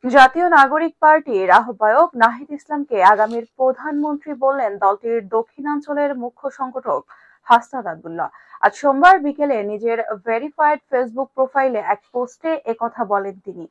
জাতীয় নাগরিক পার্টির আহ্বায়ক নাহিদ ইসলামকে আগামীর প্রধানমন্ত্রী বললেন দলটির দক্ষিণাঞ্চলের মুখ্য সংগঠক হাসনাত আব্দুল্লাহ। আজ সোমবার বিকেলে নিজের ভেরিফাইড ফেসবুক প্রোফাইলে এক পোস্টে একথা বলেন তিনি।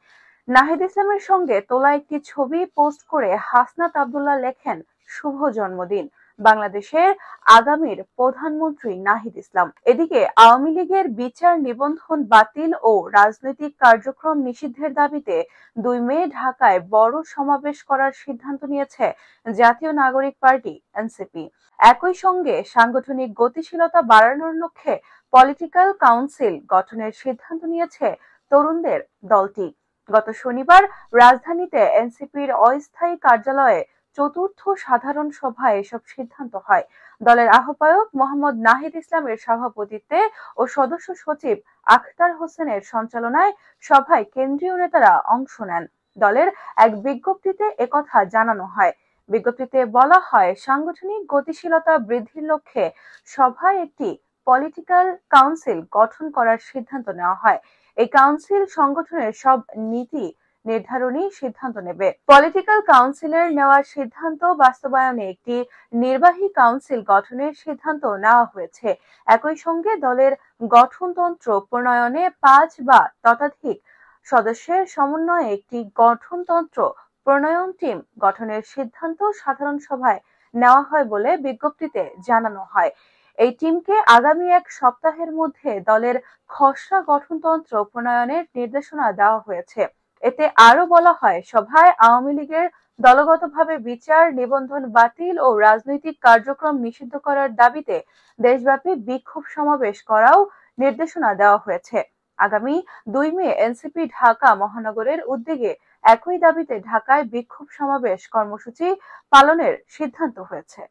নাহিদ ইসলামের সঙ্গে তোলা একটি ছবি পোস্ট করে হাসনাত আব্দুল্লাহ লেখেন, শুভ জন্মদিন বাংলাদেশের আগামীর প্রধানমন্ত্রী নাহিদ ইসলাম। এদিকে আওয়ামী লীগের বিচার নিবন্ধন বাতিল ও রাজনৈতিক কার্যক্রম নিষিদ্ধের দাবিতে ২ মে ঢাকায় বড় সমাবেশ করার সিদ্ধান্ত নিয়েছে জাতীয় নাগরিক পার্টি এনসিপি। একই সঙ্গে সাংগঠনিক গতিশীলতা বাড়ানোর লক্ষ্যে পলিটিক্যাল কাউন্সিল গঠনের সিদ্ধান্ত নিয়েছে তরুণদের দলটি। গত শনিবার রাজধানীতে এনসিপির অস্থায়ী কার্যালয়ে চতুর্থ সাধারণ সভায় এসব সিদ্ধান্ত হয়। দলের আহ্বায়ক মোহাম্মদ নাহিদ ইসলামের সভাপতিত্বে ও সদস্য সচিব আখতার হোসেনের সঞ্চালনায় সভায় কেন্দ্রীয় নেতারা অংশ নেন। দলের এক বিজ্ঞপ্তিতে একথা জানানো হয়। বিজ্ঞপ্তিতে বলা হয়, সাংগঠনিক গতিশীলতা বৃদ্ধির লক্ষ্যে সভায় একটি পলিটিক্যাল কাউন্সিল গঠন করার সিদ্ধান্ত নেওয়া হয়। এই কাউন্সিল সংগঠনের সব নীতি নির্ধারণী সিদ্ধান্ত নেবে। পলিটিক্যাল কাউন্সিলের নেওয়ার সিদ্ধান্ত বাস্তবায়নে একটি নির্বাহী কাউন্সিল গঠনের সিদ্ধান্ত নেওয়া হয়েছে। একই সঙ্গে দলের গঠনতন্ত্র প্রণয়নে ৫ বা ততোধিক সদস্যের সমন্বয়ে একটি গঠনতন্ত্র প্রণয়ন টিম গঠনের সিদ্ধান্ত সাধারণ সভায় নেওয়া হয় বলে বিজ্ঞপ্তিতে জানানো হয়। এই টিমকে আগামী ১ সপ্তাহের মধ্যে দলের খসড়া গঠনতন্ত্র প্রণয়নের নির্দেশনা দেওয়া হয়েছে। এতে আরো বলা হয়, সভায় আওয়ামী লীগের দলগতভাবে বিচার নিবন্ধন বাতিল ও রাজনৈতিক কার্যক্রম নিষিদ্ধ করার দাবিতে দেশব্যাপী বিক্ষোভ সমাবেশ করাও নির্দেশনা দেওয়া হয়েছে। আগামী ২ মে এনসিপি ঢাকা মহানগরের উদ্যোগে একই দাবিতে ঢাকায় বিক্ষোভ সমাবেশ কর্মসূচি পালনের সিদ্ধান্ত হয়েছে।